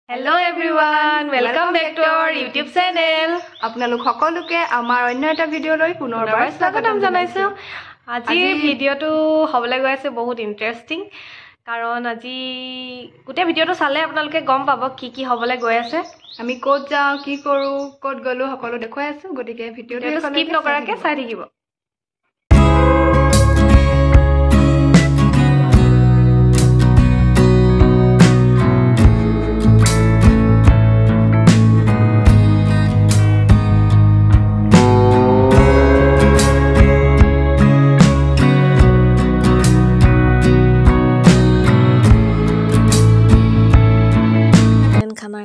Hello everyone, welcome back to our YouTube channel. আপোনালোক সকলোকে আমাৰ অন্য এটা ভিডিঅ'লৈ পুনৰবাৰ স্বাগতম জনাইছো। আজি ভিডিঅ'টো হ'বলৈ গৈ আছে বহুত ইন্টাৰেষ্টিং কাৰণ আজি গোটেই ভিডিঅ'টো চালে আপোনালোকে গম পাব কি হ'বলৈ গৈ আছে। আমি ক'ত যাওঁ কি কৰো ক'ত গলো সকলো দেখুৱাই আছো গতিকে ভিডিঅ'টো স্কিপ নকৰাকৈ চাই থাকিব।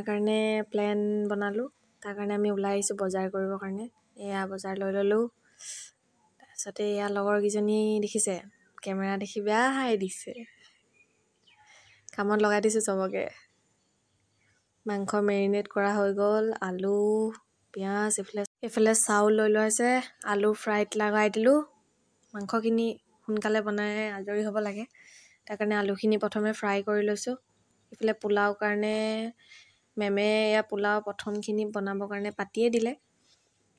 কাৰণে প্ল্যান বনালো তাৰ কাৰণে আমি ওলাই আহিছো বজাৰ কৰিবৰ কাৰণে এয়া বজাৰ লৈ ললো তাৰপিছতে এয়া লগৰ কিজনী দেখিছে কেমেৰা দেখি বেয়া হাই দিছে কামত লগাই দিছো চবকে মাংস মেৰিনেট কৰা হৈ গল আলু পিয়াজ এফালে চাউল লৈ লৈছে আলু ফ্ৰাইড লগাই দিলো মাংসখিনি সোনকালে বনাই আজৰি হ'ব লাগে তাৰ কাৰণে আলুখিনি প্ৰথমে ফ্ৰাই কৰি লৈছো ইফালে পোলাও কাৰণে মেমে এয়া পোলাও প্ৰথমখিনি বনাবৰ কাৰণে পাতিয়ে দিলে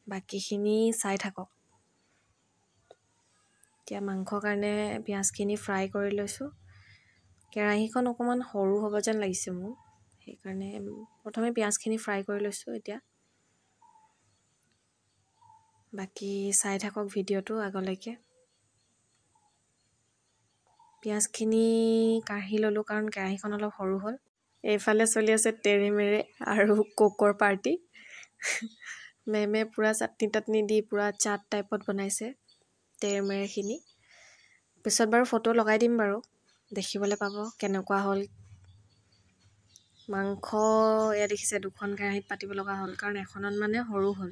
বাকিখিনি চাই থাকক এতিয়া মাংসৰ কাৰণে পিয়াজখিনি ফ্ৰাই কৰি লৈছো কেৰাহীখন অকমান সৰু হ'ব যেন লাগিছে মোৰ সেইকাৰণে প্ৰথমে পিয়াজখিনি ফ্ৰাই কৰি লৈছো এতিয়া বাকি চাই থাকক ভিডিঅ'টো আগলৈকে পিয়াজখিনি কাঢ়ি ললো কাৰণ কেৰাহীখন অলপ সৰু হ'ল এইফালে চলি আছে তেৰেমেৰে আৰু কোকৰ পাৰ্টি মেমে পুৰা চাটনি টাটনি দি পুৰা চাট টাইপত বনাইছে তেৰেমেৰেখিনি পিছত বাৰু ফটো লগাই দিম বাৰু দেখিবলৈ পাব কেনেকুৱা হ'ল মাংস এয়া দেখিছে দুখন কেৰাহীত পাতিব লগা হ'ল কাৰণ এখনত মানে সৰু হ'ল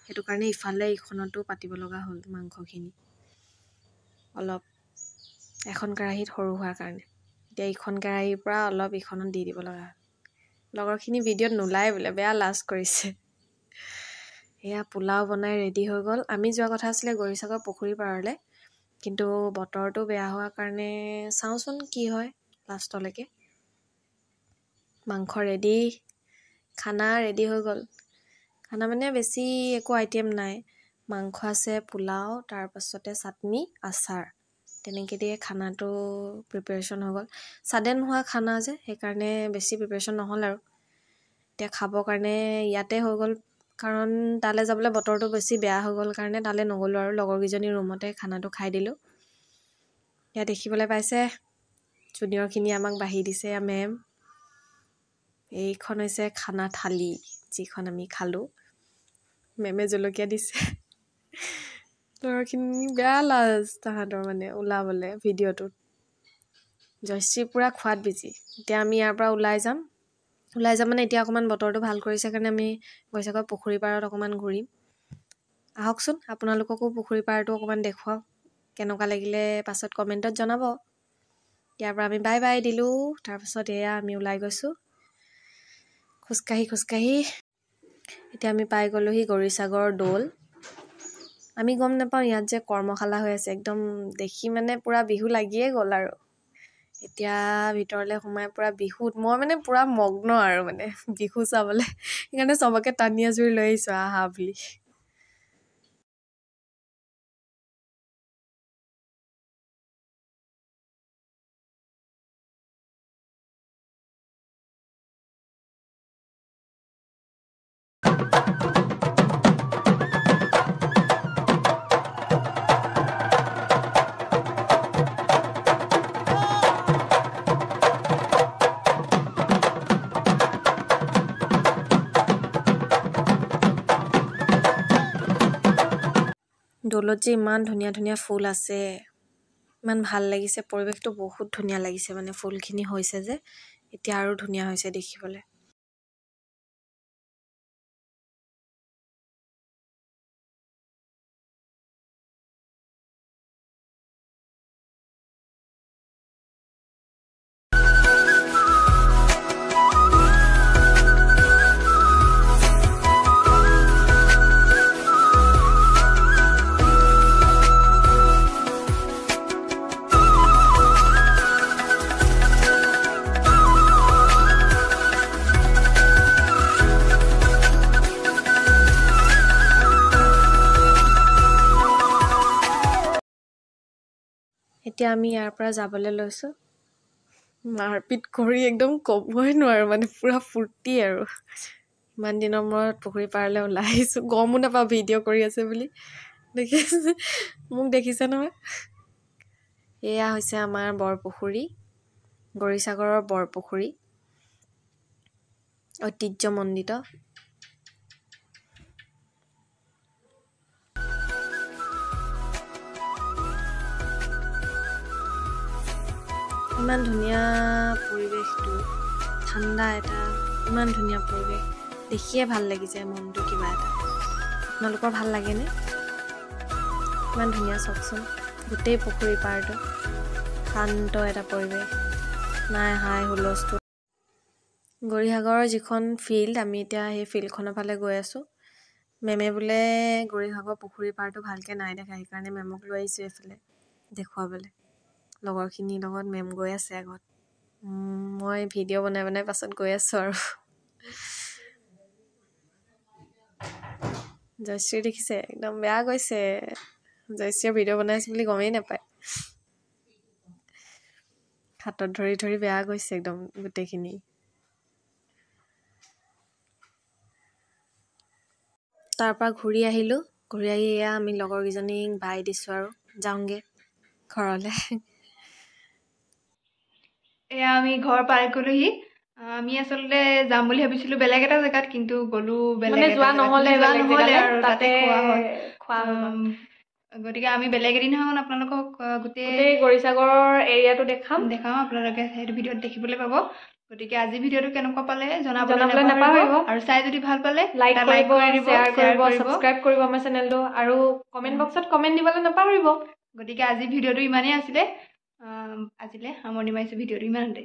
সেইটো কাৰণে ইফালে ইখনতো পাতিব লগা হ'ল মাংসখিনি অলপ এখন কেৰাহীত সৰু হোৱাৰ কাৰণে এতিয়া ইখন কেৰাহীৰ পৰা অলপ ইখনত দি দিব লগা লগৰখিনি ভিডিঅ'ত নোলাই বোলে বেয়া লাজ কৰিছে এয়া পোলাও বনাই ৰেডি হৈ গ'ল আমি যোৱা কথা আছিলে গৰিসাগৰ পুখুৰী পাৰলে কিন্তু বতৰটো বেয়া হোৱাৰ কাৰণে চাওঁচোন কি হয় লাষ্টলৈকে মাংস ৰেডি খানা ৰেডি হৈ গ'ল খানা মানে বেছি একো আইটেম নাই মাংস আছে পোলাও তাৰপাছতে চাটনি আচাৰ তেনেকৈ দিয়ে খানাটো প্ৰিপাৰেশ্যন হৈ গ'ল সাডেন হোৱা খানা যে সেইকাৰণে বেছি প্ৰিপাৰেশ্যন নহ'ল আৰু এতিয়া খাবৰ কাৰণে ইয়াতে হৈ গ'ল কাৰণ তালৈ যাবলৈ বতৰটো বেছি বেয়া হৈ গ'ল কাৰণে তালৈ নগ'লো আৰু লগৰকেইজনী ৰুমতে খানাটো খাই দিলোঁ ইয়াত দেখিবলৈ পাইছে জুনিয়ৰখিনি আমাক বাঢ়ি দিছে মেম এইখন হৈছে খানা থালি যিখন আমি খালোঁ মেমে জলকীয়া দিছে লগৰখিনি বেয়া লাজ তাহাঁতৰ মানে ওলাবলৈ ভিডিঅ'টোত জয়শ্ৰী পুৰা খোৱাত বিজি এতিয়া আমি ইয়াৰ পৰা ওলাই যাম মানে এতিয়া অকণমান বতৰটো ভাল কৰিছে কাৰণে আমি গৰিসাগৰ পুখুৰী পাৰত অকণমান ঘূৰিম আহকচোন আপোনালোককো পুখুৰী পাৰটো অকণমান দেখুৱাওক কেনেকুৱা লাগিলে পাছত কমেণ্টত জনাব ইয়াৰ পৰা আমি বাই বাই দিলোঁ তাৰপাছত এয়া আমি ওলাই গৈছোঁ খোজকাঢ়ি এতিয়া আমি পাই গ'লোহি গৰিসাগৰ দৌল আমি গম নাপাওঁ ইয়াত যে কৰ্মশালা হৈ আছে একদম দেখি মানে পুৰা বিহু লাগিয়ে গ'ল আৰু এতিয়া ভিতৰলৈ সোমাই পুৰা বিহুত মই মানে পুৰা মগ্ন আৰু মানে বিহু চাবলৈ সেইকাৰণে চবকে টানি আজুৰি লৈ আহিছোঁ আহা বুলি দৌলত যে ইমান ধুনীয়া ধুনীয়া ফুল আছে ইমান ভাল লাগিছে পৰিৱেশটো বহুত ধুনীয়া লাগিছে মানে ফুলখিনি হৈছে যে এতিয়া আৰু ধুনীয়া হৈছে দেখিবলৈ এতিয়া আমি ইয়াৰ পৰা যাবলৈ লৈছোঁ মাৰপিট কৰি একদম ক'বই নোৱাৰোঁ মানে পূৰা ফূৰ্তি আৰু ইমান দিনৰ মূৰত পুখুৰী পাৰলৈ ওলাই আহিছোঁ গমো নাপাওঁ ভিডিঅ' কৰি আছে বুলি দেখিছে মোক দেখিছে নহয় এয়া হৈছে আমাৰ বৰপুখুৰী গৌৰীসাগৰৰ বৰপুখুৰী ঐতিহ্যমণ্ডিত ইমান ধুনীয়া পৰিৱেশটো ঠাণ্ডা এটা ইমান ধুনীয়া পৰিৱেশ দেখিয়ে ভাল লাগিছে মনটো কিবা এটা আপোনালোকৰ ভাল লাগেনে ইমান ধুনীয়া চাওকচোন গোটেই পুখুৰী পাৰটো শান্ত এটা পৰিৱেশ নাই হাই হুলস্থুল গৌৰীসাগৰৰ যিখন ফিল্ড আমি এতিয়া সেই ফিল্ডখনৰ ফালে গৈ আছোঁ মেমে বোলে গৌৰীসাগৰ পুখুৰী পাৰটো ভালকৈ নাই দেখা সেইকাৰণে মেমক লৈ আহিছোঁ এইফালে দেখুৱাবলৈ লগৰখিনিৰ লগত মেম গৈ আছে আগত মই ভিডিঅ' বনাই বনাই পাছত গৈ আছোঁ আৰু জয়শ্ৰী দেখিছে একদম বেয়া গৈছে জয়শ্ৰীয়ে ভিডিঅ' বনাইছোঁ বুলি গমেই নাপায় হাতত ধৰি ধৰি বেয়া গৈছে একদম গোটেইখিনি তাৰপৰা ঘূৰি আহিলোঁ ঘূৰি আহি এয়া আমি লগৰকেইজনীক বাই দিছোঁ আৰু যাওঁগৈ ঘৰলৈ এয়া আমি ঘৰ পাই গ'লোহি আমি আচলতে যাম বুলি ভাবিছিলো বেলেগ এটা জেগাত কিন্তু গ'লো বেলেগ মানে যোৱা নহ'লে আৰু তাতে খোৱা হ'ল গতিকে আমি বেলেগ এদিনাখন আপোনালোকক গোটেই গৌৰীসাগৰৰ এৰিয়াটো দেখাম আপোনালোকে সেইটো ভিডিঅ'ত দেখিবলৈ পাব গতিকে আজি ভিডিঅ'টো কেনেকুৱা পালে জনাবলৈ নাপাহৰিব আৰু চাই যদি ভাল পালে লাইক কৰিব শ্বেয়াৰ কৰিব সাবস্ক্ৰাইব কৰিব আমাৰ চেনেলটো আৰু কমেণ্ট বক্সত কমেণ্ট দিবলৈ নাপাহৰিব গতিকে আজি ভিডিঅ'টো ইমানেই আছিলে আজিলৈ সামৰণি মাৰিছোঁ ভিডিঅ'টো ইমানতে